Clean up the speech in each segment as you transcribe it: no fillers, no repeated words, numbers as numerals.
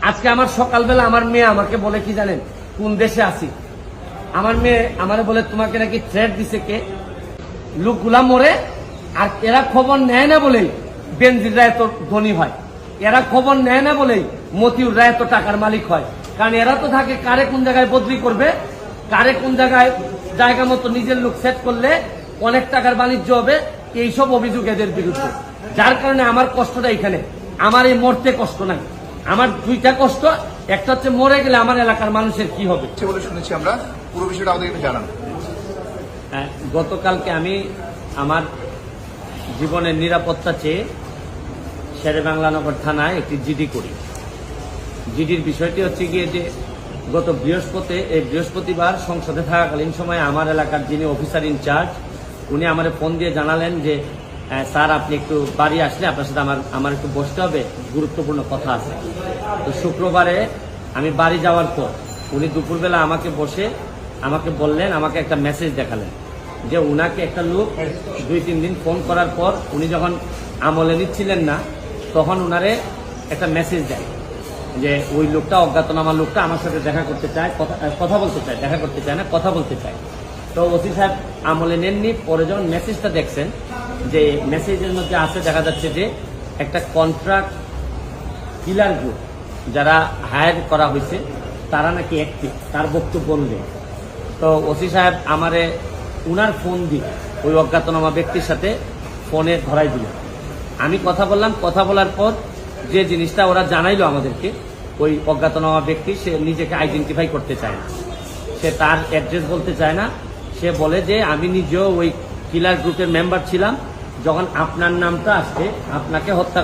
আজকে আমার সকালবেলা আমার মেয়ে আমাকে বলে কি জানেন, কোন দেশে আছি। আমার মেয়ে আমারে বলে তোমাকে নাকি থ্রেট দিছে কে, লোকগুলা মরে আর এরা খবর নেয় না বলেই বেনজিররা এত ধনী হয়, এরা খবর নেয় না বলেই মতিউররা এত টাকার মালিক হয়। কারণ এরা তো থাকে কারে কোন জায়গায় বদলি করবে, কারে কোন জায়গায় জায়গা মতো নিজের লোক সেট করলে অনেক টাকার বাণিজ্য হবে, এইসব অভিযোগ এদের বিরুদ্ধে। যার কারণে আমার কষ্টটা এখানে, আমার এই মরতে কষ্ট নাই, আমার দুইটা কষ্ট। একটা হচ্ছে মরে গেলে আমার এলাকার মানুষের কি হবে বলে শুনেছি আমরা, পুরো বিষয়টা আমাদের একটু জানান। গতকালকে আমি আমার জীবনের নিরাপত্তা চেয়ে শেরেবাংলানগর থানায় একটি জিডি করি। জিডির বিষয়টি হচ্ছে গিয়ে যে গত বৃহস্পতিবার সংসদে থাকাকালীন সময় আমার এলাকার যিনি অফিসার ইনচার্জ উনি আমার ফোন দিয়ে জানালেন যে স্যার আপনি একটু বাড়ি আসলে আপনার সাথে আমার একটু বসতে হবে, গুরুত্বপূর্ণ কথা আছে। তো শুক্রবারে আমি বাড়ি যাওয়ার পর উনি দুপুরবেলা আমাকে বসে আমাকে বললেন, আমাকে একটা মেসেজ দেখালেন যে উনাকে একটা লোক 2-3 দিন ফোন করার পর উনি যখন আমলে নিচ্ছিলেন না তখন উনারে একটা মেসেজ দেয় যে ওই লোকটা, অজ্ঞাতনামা লোকটা আমার সাথে দেখা করতে চায়, কথা বলতে চায়, দেখা করতে চায় না, কথা বলতে চায়। তো ওসি সাহেব আমলে নেননি। পরে যখন মেসেজটা দেখছেন যে মেসেজের মধ্যে আছে, দেখা যাচ্ছে যে একটা কন্ট্রাক্ট কিলার গ্রুপ যারা হায়ার করা হয়েছে তারা নাকি অ্যাক্টিভ, তার বক্তব্য অনুযায়ী। তো ওসি সাহেব আমারে উনার ফোন দিয়ে ওই অজ্ঞাতনামা ব্যক্তির সাথে ফোনে ধরাই দিল। আমি কথা বললাম, কথা বলার পর যে জিনিসটা ওরা জানাইলো আমাদেরকে, ওই অজ্ঞাতনামা ব্যক্তি সে নিজেকে আইডেন্টিফাই করতে চায় না, সে তার অ্যাড্রেস বলতে চায় না। সে বলে যে আমি নিজেও ওই কিলার গ্রুপের মেম্বার ছিলাম, যখন আপনার নামটা আসছে আপনাকে হত্যা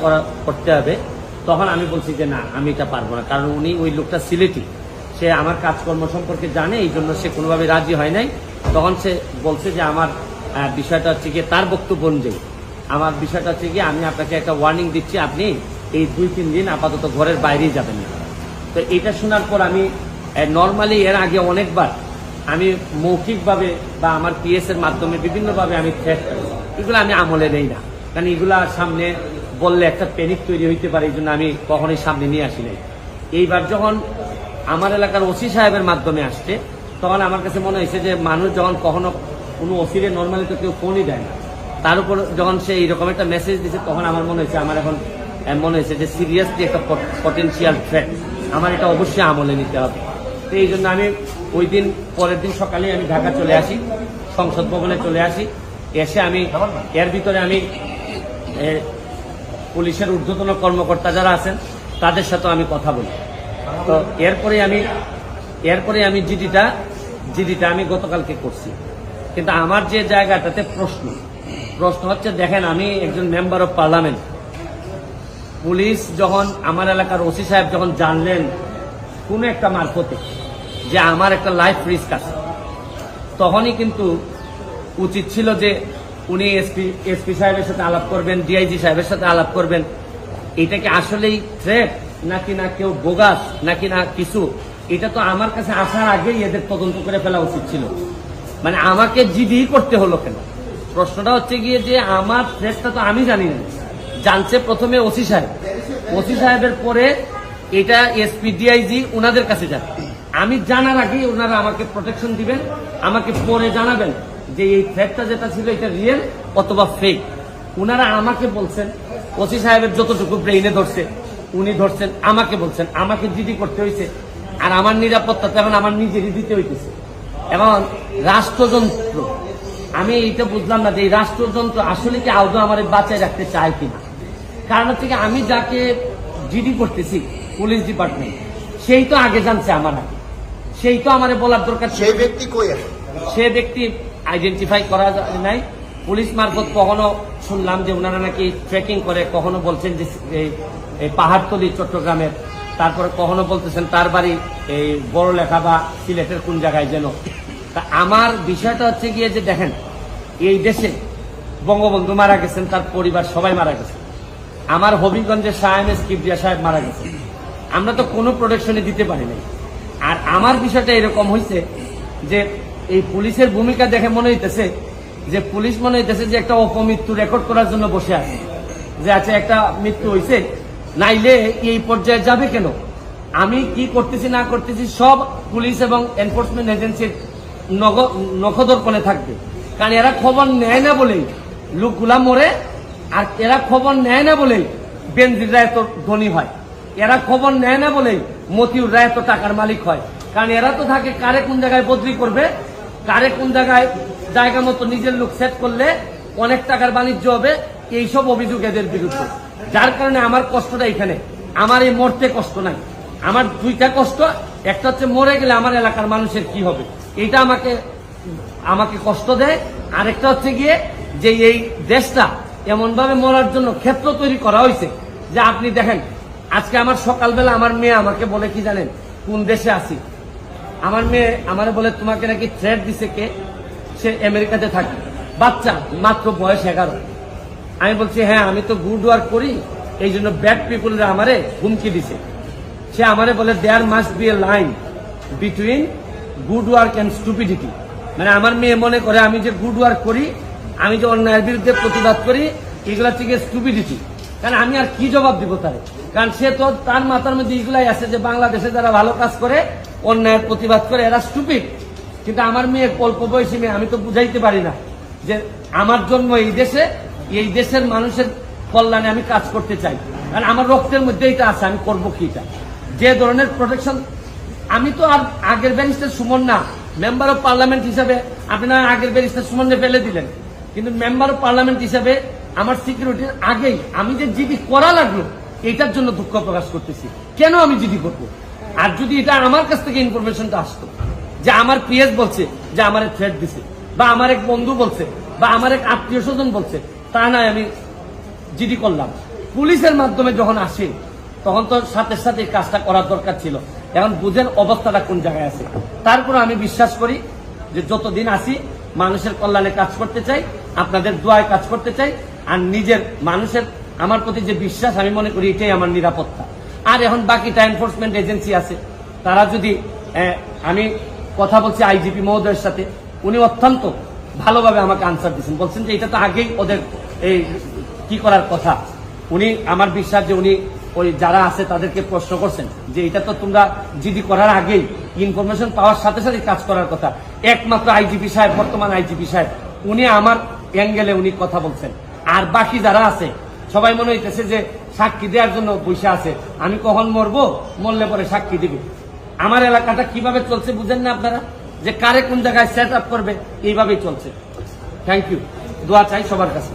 করতে হবে, তখন আমি বলছি যে না আমি এটা পারবো না। কারণ উনি ওই লোকটা সিলেটি, সে আমার কাজকর্ম সম্পর্কে জানে, এই জন্য সে কোনোভাবে রাজি হয় নাই। তখন সে বলছে যে আমার বিষয়টা হচ্ছে গিয়ে, তার বক্তব্য অনুযায়ী আমার বিষয়টা হচ্ছে গিয়ে আমি আপনাকে একটা ওয়ার্নিং দিচ্ছি, আপনি এই 2-3 দিন আপাতত ঘরের বাইরেই যাবেন না। তো এটা শোনার পর আমি নর্মালি এর আগে অনেকবার আমি মৌখিকভাবে বা আমার পিএস এর মাধ্যমে বিভিন্নভাবে আমি থ্রেট করি, এগুলো আমি আমলে নেই না, কারণ এগুলা সামনে বললে একটা প্যানিক তৈরি হইতে পারে, এই জন্য আমি কখনোই সামনে নিয়ে আসি নাই। এইবার যখন আমার এলাকার ওসি সাহেবের মাধ্যমে আসছে তখন আমার কাছে মনে হয়েছে যে মানুষ যখন কখনো কোনো ওসিরে নর্মালি তো কেউ ফোনই দেয় না, তার উপর যখন সে এইরকম একটা মেসেজ দিচ্ছে তখন আমার মনে হয়েছে, আমার এখন মনে হয়েছে যে সিরিয়াসলি একটা পটেনশিয়াল থ্রেট, আমার এটা অবশ্যই আমলে নিতে হবে। তো এই জন্য আমি ওই দিন পরের দিন সকালে আমি ঢাকা চলে আসি, সংসদ ভবনে চলে আসি। এসে আমি এর ভিতরে আমি পুলিশের ঊর্ধ্বতন কর্মকর্তা যারা আছেন তাদের সাথেও আমি কথা বলি। তো এরপরে আমি জিডিটা আমি গতকালকে করছি। কিন্তু আমার যে জায়গাটাতে প্রশ্ন হচ্ছে, দেখেন আমি একজন মেম্বার অফ পার্লামেন্ট, পুলিশ যখন আমার এলাকার ওসি সাহেব যখন জানলেন কোন একটা মারফতে যে আমার একটা লাইফ রিস্ক আছে, তখনই কিন্তু উচিত ছিল যে উনি এসপি সাহেবের সাথে আলাপ করবেন, ডিআইজি সাহেবের সাথে আলাপ করবেন। এটা কি আসলেই থ্রেট নাকি না কেউ বোগাস নাকি না কিছু, এটা তো আমার কাছে আসার আগেই এদের তদন্ত করে ফেলা উচিত ছিল। মানে আমাকে জিডি করতে হলো কেন? প্রশ্নটা হচ্ছে গিয়ে যে আমার থ্রেটটা তো আমি জানি না, জানছে প্রথমে ওসি সাহেবের পরে এটা এসপি ডিআইজি ওনাদের কাছে যাবে। আমি জানার আগেই ওনারা আমাকে প্রোটেকশন দিবেন, আমাকে পরে জানাবেন যে এই থ্রেটটা যেটা ছিল এটা রিয়েল অথবা ফেক। ওনারা আমাকে বলছেন, ওসি সাহেবের যতটুকু ব্রেইনে ধরছে উনি ধরছেন, আমাকে বলছেন, আমাকে জিডি করতে হয়েছে। আর আমার নিরাপত্তা তো এখন আমার নিজেরই দিতে হইতেছে। এবং রাষ্ট্রযন্ত্র, আমি এইটা বুঝলাম না যে এই রাষ্ট্রযন্ত্র আসলে কি আদৌ আমার বাঁচায় রাখতে চায় কিনা। কারণ হচ্ছে কি, আমি যাকে জিডি করতেছি পুলিশ ডিপার্টমেন্ট, সেই তো আগে জানছে আমার আগে, সেই তো আমার বলার দরকার। সেই ব্যক্তি কই? সে ব্যক্তি আইডেন্টিফাই করা নাই। পুলিশ মারফত কখনো শুনলাম যে ওনারা নাকি ট্রেকিং করে, কখনো বলছেন যে এই পাহাড়তলি চট্টগ্রামের, তারপরে কখনো বলতেছেন তার বাড়ি এই বড় লেখা বা সিলেটের কোন জায়গায় যেন। তা আমার বিষয়টা হচ্ছে গিয়ে যে দেখেন, এই দেশে বঙ্গবন্ধু মারা গেছেন, তার পরিবার সবাই মারা গেছে, আমার হবিগঞ্জের শাহ এম.এস. কিবরিয়া সাহেব মারা গেছে, আমরা তো কোনো প্রোটেকশনে দিতে পারি নাই। আর আমার বিষয়টা এরকম হয়েছে যে এই পুলিশের ভূমিকা দেখে মনে হইতেছে যে পুলিশ মনে হইতেছে যে একটা অপমৃত্যু রেকর্ড করার জন্য বসে আছে, যে আচ্ছা একটা মৃত্যু হয়েছে, নাইলে এই পর্যায়ে যাবে কেন, আমি কি করতেছি না করতেছি সব পুলিশ এবং এনফোর্সমেন্ট এজেন্সির নখদর্পণে থাকবে। কারণ এরা খবর নেয় না বলেই লোকগুলা মরে, আর এরা খবর নেয় না বলেই বেনজিররা এত ধনী হয়, এরা খবর নেয় না বলেই মতিউররা এত টাকার মালিক হয়। কারণ এরা তো থাকে কারে কোন জায়গায় বদলি করবে, কারে কোন জায়গায় জায়গা মতো নিজের লোক সেট করলে অনেক টাকার বাণিজ্য হবে, এইসব অভিযোগ এদের বিরুদ্ধে। যার কারণে আমার কষ্টটা এখানে, আমার এই মরতে কষ্ট নাই, আমার দুইটা কষ্ট। একটা হচ্ছে মরে গেলে আমার এলাকার মানুষের কি হবে, এটা আমাকে কষ্ট দেয়। আরেকটা হচ্ছে গিয়ে যে এই দেশটা এমন ভাবে মরার জন্য ক্ষেত্র তৈরি করা হয়েছে যে আপনি দেখেন, আজকে আমার সকালবেলা আমার মেয়ে আমাকে বলে কি জানেন, কোন দেশে আছি। আমার মেয়ে আমারে বলে তোমাকে নাকি থ্রেট দিছে কে, সে আমেরিকাতে থাকে, বাচ্চা মাত্র বয়স 11। আমি বলছি হ্যাঁ আমি তো গুড ওয়ার্ক করি, এই জন্য ব্যাড পিপুলরা আমারে হুমকি দিছে। সে আমারে বলে there must be a line between good work and stupidity. মানে আমার মেয়ে মনে করে আমি যে গুড ওয়ার্ক করি, আমি যে অন্যায়ের বিরুদ্ধে প্রতিবাদ করি, এগুলা থেকে স্টুপিডিটি। কারণ আমি আর কি জবাব দিব তারে, কারণ সে তো তার মাথার মধ্যে এগুলাই আছে যে বাংলাদেশে যারা ভালো কাজ করে, অন্যায়ের প্রতিবাদ করে, এরা স্টুপিড। কিন্তু আমার মেয়ে অল্প বয়সী মেয়ে, আমি তো বুঝাইতে পারি না যে আমার জন্ম এই দেশে, এই দেশের মানুষের কল্যাণে আমি কাজ করতে চাই। কারণ আমার রক্তের মধ্যে এটা আছে, আমি করবো কি এটা। যে ধরনের প্রোটেকশন, আমি তো আর আগের ব্যারিস্টার সুমন না, মেম্বার অফ পার্লামেন্ট হিসাবে আপনারা আগের ব্যারিস্টার সুমনকে ফেলে দিলেন, কিন্তু মেম্বার অফ পার্লামেন্ট হিসাবে আমার সিকিউরিটির আগেই আমি যে জিডি করা লাগলো, এটার জন্য দুঃখ প্রকাশ করতেছি। কেন আমি জিডি করবো? আর যদি এটা আমার কাছ থেকে ইনফরমেশনটা আসতো যে আমার পিএস বলছে যে আমার থ্রেট দিছে, বা আমার এক বন্ধু বলছে, বা আমার এক আত্মীয় স্বজন বলছে, তা নয় আমি জিডি করলাম। পুলিশের মাধ্যমে যখন আসে তখন তো সাথে সাথে এই কাজটা করার দরকার ছিল। এখন বুঝেন অবস্থাটা কোন জায়গায় আছে। তারপর আমি বিশ্বাস করি যে যতদিন আসি মানুষের কল্যাণে কাজ করতে চাই, আপনাদের দোয়ায় কাজ করতে চাই, আর নিজের মানুষের আমার প্রতি যে বিশ্বাস, আমি মনে করি এটাই আমার নিরাপত্তা। আর এখন বাকিটা এনফোর্সমেন্ট এজেন্সি আছে, তারা যদি আমি কথা বলছি আইজিপি মহোদয়ের সাথে, উনি অত্যন্ত ভালোভাবে আমাকে আনসার দিচ্ছেন, বলছেন যে এটা তো আগেই ওদের এই কি করার কথা। উনি আমার বিশ্বাস যে উনি ওই যারা আছে তাদেরকে প্রশ্ন করছেন যে এটা তো তোমরা জিডি করার আগেই ইনফরমেশন পাওয়ার সাথে সাথে কাজ করার কথা। একমাত্র আইজিপি সাহেব, বর্তমান আইজিপি সাহেব, উনি আমার অ্যাঙ্গেলে উনি কথা বলছেন। আর বাকি যারা আছে সবাই মনে হইতেছে যে সাক্ষী দেওয়ার জন্য বসে আছে, আমি কখন মরবো, মরলে পরে সাক্ষী দিবে। আমার এলাকাটা কিভাবে চলছে বুঝেন না আপনারা, যে কারে কোন জায়গায় সেট আপ করবে, এইভাবেই চলছে। থ্যাংক ইউ, দোয়া চাই সবার কাছে।